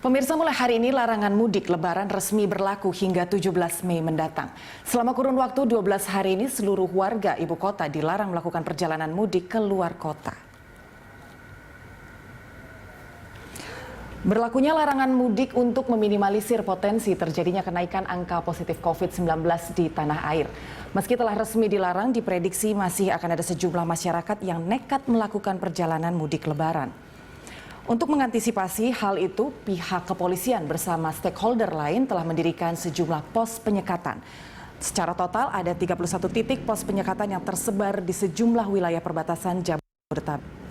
Pemirsa, mulai hari ini larangan mudik Lebaran resmi berlaku hingga 17 Mei mendatang. Selama kurun waktu 12 hari ini seluruh warga ibu kota dilarang melakukan perjalanan mudik ke luar kota. Berlakunya larangan mudik untuk meminimalisir potensi terjadinya kenaikan angka positif COVID-19 di tanah air. Meski telah resmi dilarang, diprediksi masih akan ada sejumlah masyarakat yang nekat melakukan perjalanan mudik Lebaran. Untuk mengantisipasi hal itu, pihak kepolisian bersama stakeholder lain telah mendirikan sejumlah pos penyekatan. Secara total ada 31 titik pos penyekatan yang tersebar di sejumlah wilayah perbatasan Jabodetabek.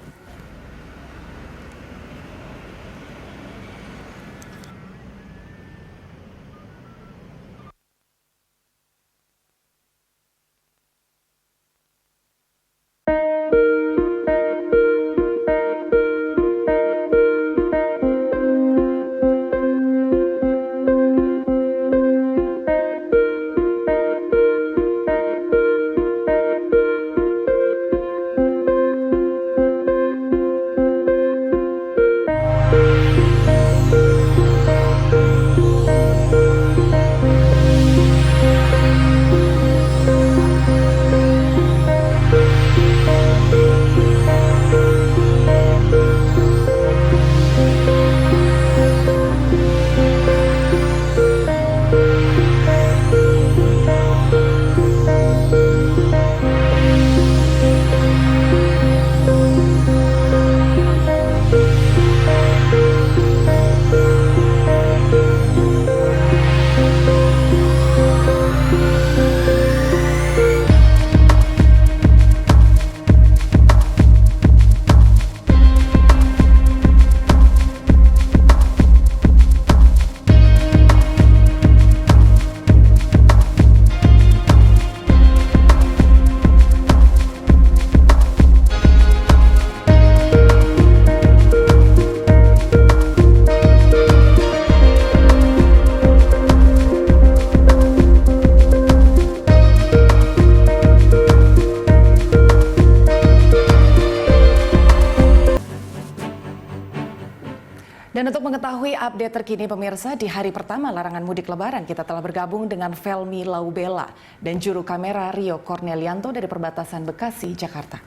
Dan untuk mengetahui update terkini pemirsa, di hari pertama larangan mudik Lebaran kita telah bergabung dengan Felmi Laubela dan juru kamera Rio Cornelianto dari perbatasan Bekasi, Jakarta.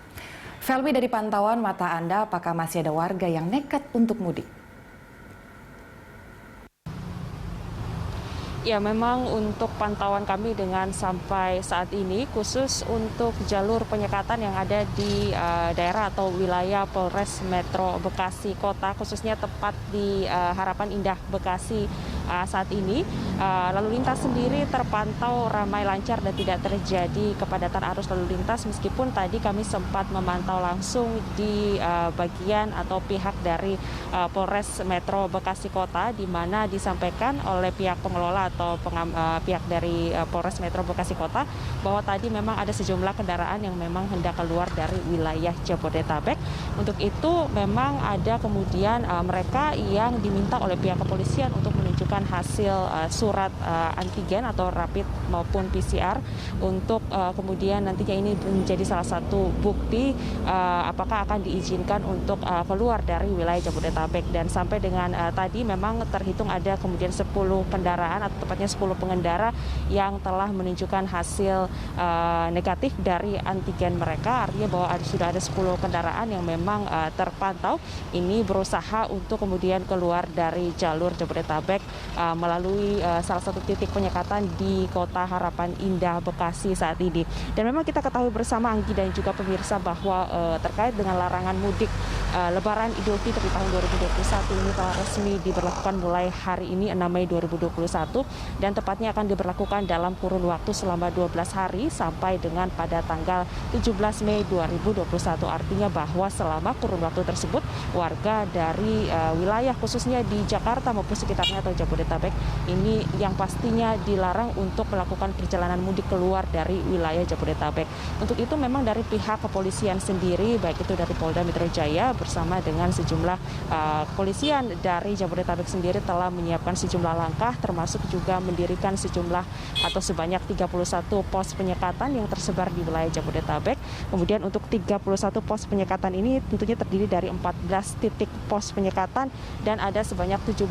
Felmi, dari pantauan mata Anda, apakah masih ada warga yang nekat untuk mudik? Ya, memang untuk pantauan kami dengan sampai saat ini, khusus untuk jalur penyekatan yang ada di daerah atau wilayah Polres Metro Bekasi Kota, khususnya tepat di Harapan Indah Bekasi saat ini, lalu lintas sendiri terpantau ramai lancar dan tidak terjadi kepadatan arus lalu lintas, meskipun tadi kami sempat memantau langsung di bagian atau pihak dari Polres Metro Bekasi Kota, di mana disampaikan oleh pihak pengelola atau pihak dari Polres Metro Bekasi Kota bahwa tadi memang ada sejumlah kendaraan yang memang hendak keluar dari wilayah Jabodetabek. Untuk itu memang ada kemudian mereka yang diminta oleh pihak kepolisian untuk menunjukkan hasil surat antigen atau rapid maupun PCR untuk kemudian nantinya ini menjadi salah satu bukti apakah akan diizinkan untuk keluar dari wilayah Jabodetabek. Dan sampai dengan tadi memang terhitung ada kemudian 10 kendaraan atau tepatnya 10 pengendara yang telah menunjukkan hasil negatif dari antigen mereka. Artinya bahwa sudah ada 10 kendaraan yang memang terpantau ini berusaha untuk kemudian keluar dari jalur Jabodetabek melalui salah satu titik penyekatan di Kota Harapan Indah Bekasi saat ini. Dan memang kita ketahui bersama, Anggi dan juga pemirsa, bahwa terkait dengan larangan mudik Lebaran Idul Fitri tahun 2021 ini telah resmi diberlakukan mulai hari ini 6 Mei 2021 dan tepatnya akan diberlakukan dalam kurun waktu selama 12 hari sampai dengan pada tanggal 17 Mei 2021. Artinya bahwa selama kurun waktu tersebut warga dari wilayah khususnya di Jakarta maupun sekitarnya atau Jabodetabek Jabodetabek ini yang pastinya dilarang untuk melakukan perjalanan mudik keluar dari wilayah Jabodetabek. Untuk itu memang dari pihak kepolisian sendiri, baik itu dari Polda Metro Jaya bersama dengan sejumlah kepolisian dari Jabodetabek sendiri telah menyiapkan sejumlah langkah, termasuk juga mendirikan sejumlah atau sebanyak 31 pos penyekatan yang tersebar di wilayah Jabodetabek. Kemudian untuk 31 pos penyekatan ini tentunya terdiri dari 14 titik pos penyekatan dan ada sebanyak 17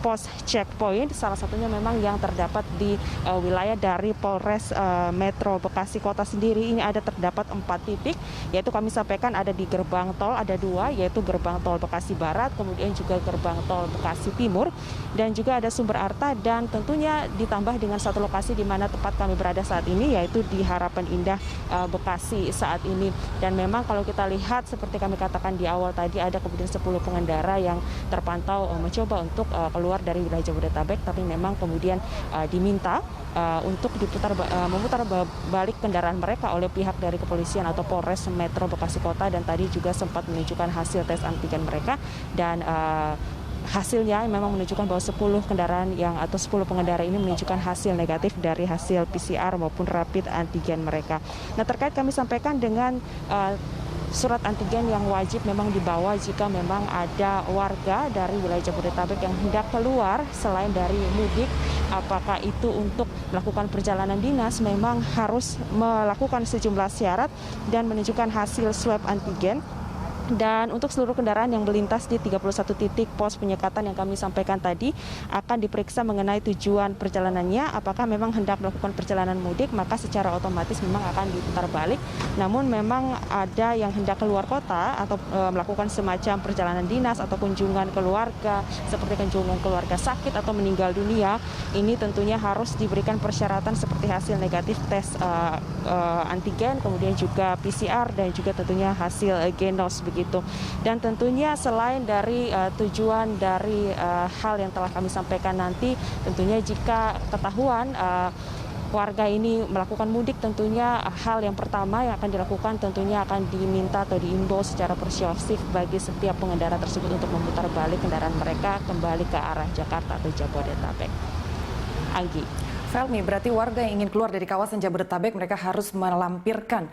pos checkpoint. Salah satunya memang yang terdapat di wilayah dari Polres Metro Bekasi Kota sendiri. Ini ada terdapat 4 titik, yaitu kami sampaikan ada di gerbang tol, ada 2, yaitu gerbang tol Bekasi Barat, kemudian juga gerbang tol Bekasi Timur, dan juga ada Sumber Arta, dan tentunya ditambah dengan satu lokasi di mana tempat kami berada saat ini, yaitu di Harapan Indah Bekasi saat ini. Dan memang kalau kita lihat seperti kami katakan di awal tadi, ada kemudian 10 pengendara yang terpantau mencoba untuk keluar dari wilayah Jabodetabek, tapi memang kemudian diminta untuk memutar balik kendaraan mereka oleh pihak dari kepolisian atau Polres Metro Bekasi Kota, dan tadi juga sempat menunjukkan hasil tes antigen mereka, dan hasilnya memang menunjukkan bahwa 10 kendaraan atau 10 pengendara ini menunjukkan hasil negatif dari hasil PCR maupun rapid antigen mereka. Nah, terkait kami sampaikan dengan surat antigen yang wajib memang dibawa jika memang ada warga dari wilayah Jabodetabek yang hendak keluar selain dari mudik, apakah itu untuk melakukan perjalanan dinas, memang harus melakukan sejumlah syarat dan menunjukkan hasil swab antigen. Dan untuk seluruh kendaraan yang melintas di 31 titik pos penyekatan yang kami sampaikan tadi akan diperiksa mengenai tujuan perjalanannya. Apakah memang hendak melakukan perjalanan mudik, maka secara otomatis memang akan diputar balik. Namun memang ada yang hendak keluar kota atau melakukan semacam perjalanan dinas atau kunjungan keluarga, seperti kunjungan keluarga sakit atau meninggal dunia, ini tentunya harus diberikan persyaratan seperti hasil negatif tes antigen, kemudian juga PCR, dan juga tentunya hasil genos begitu. Dan tentunya selain dari tujuan dari hal yang telah kami sampaikan nanti, tentunya jika ketahuan warga ini melakukan mudik, tentunya hal yang pertama yang akan dilakukan tentunya akan diminta atau diimbau secara persuasif bagi setiap pengendara tersebut untuk memutar balik kendaraan mereka kembali ke arah Jakarta atau Jabodetabek. Anggi. Felmi, berarti warga yang ingin keluar dari kawasan Jabodetabek mereka harus melampirkan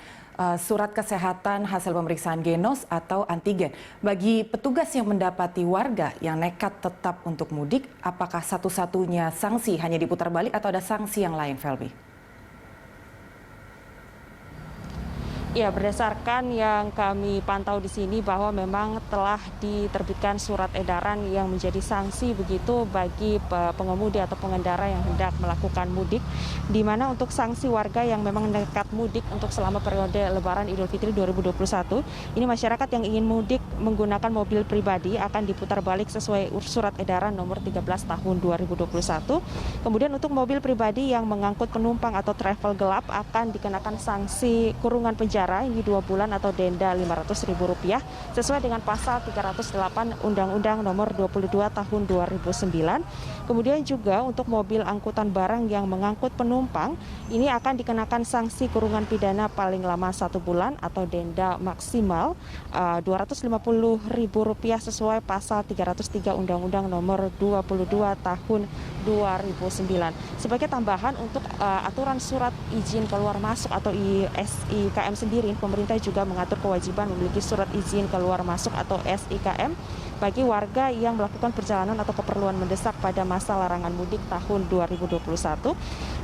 surat kesehatan hasil pemeriksaan genos atau antigen. Bagi petugas yang mendapati warga yang nekat tetap untuk mudik, apakah satu-satunya sanksi hanya diputar balik atau ada sanksi yang lain, Felmi? Ya, berdasarkan yang kami pantau di sini bahwa memang telah diterbitkan surat edaran yang menjadi sanksi begitu bagi pengemudi atau pengendara yang hendak melakukan mudik, di mana untuk sanksi warga yang memang nekat mudik untuk selama periode Lebaran Idul Fitri 2021, ini masyarakat yang ingin mudik menggunakan mobil pribadi akan diputar balik sesuai surat edaran nomor 13 tahun 2021. Kemudian untuk mobil pribadi yang mengangkut penumpang atau travel gelap akan dikenakan sanksi kurungan penjara ini 2 bulan atau denda Rp500.000 sesuai dengan pasal 308 Undang-Undang nomor 22 tahun 2009. Kemudian juga untuk mobil angkutan barang yang mengangkut penumpang ini akan dikenakan sanksi kurungan pidana paling lama 1 bulan atau denda maksimal Rp250.000 sesuai pasal 303 Undang-Undang nomor 22 tahun 2009. Sebagai tambahan untuk aturan surat izin keluar masuk atau SIKM sendiri, pemerintah juga mengatur kewajiban memiliki surat izin keluar masuk atau SIKM bagi warga yang melakukan perjalanan atau keperluan mendesak pada masa larangan mudik tahun 2021.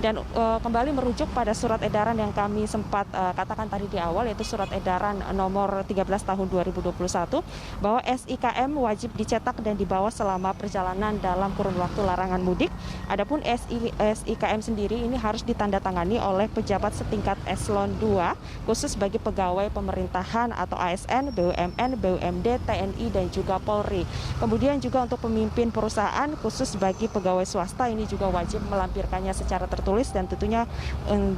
Dan kembali merujuk pada surat edaran yang kami sempat katakan tadi di awal, yaitu surat edaran nomor 13 tahun 2021, bahwa SIKM wajib dicetak dan dibawa selama perjalanan dalam kurun waktu larangan mudik. Adapun SIKM sendiri ini harus ditandatangani oleh pejabat setingkat eselon 2 khusus bagi pegawai pemerintahan atau ASN, BUMN, BUMD, TNI, dan juga Polri. Kemudian juga untuk pemimpin perusahaan khusus bagi pegawai swasta ini juga wajib melampirkannya secara tertulis, dan tentunya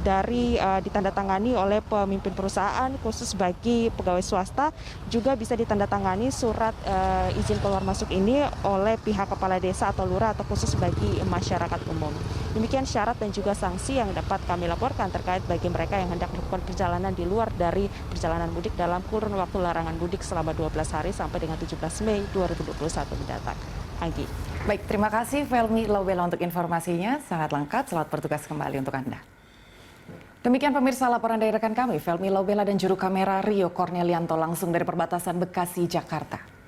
dari ditandatangani oleh pemimpin perusahaan khusus bagi pegawai swasta juga bisa ditandatangani surat izin keluar masuk ini oleh pihak kepala desa atau lurah atau khusus bagi masyarakat umum. Demikian syarat dan juga sanksi yang dapat kami laporkan terkait bagi mereka yang hendak melakukan perjalanan di luar dari perjalanan mudik dalam kurun waktu larangan mudik selama 12 hari sampai dengan 17 Mei 2021 mendatang. Anggi. Baik, terima kasih Felmi Laubela untuk informasinya. Sangat lengkap, selamat bertugas kembali untuk Anda. Demikian pemirsa laporan dari rekan kami, Felmi Laubela dan juru kamera Rio Cornelianto langsung dari perbatasan Bekasi, Jakarta.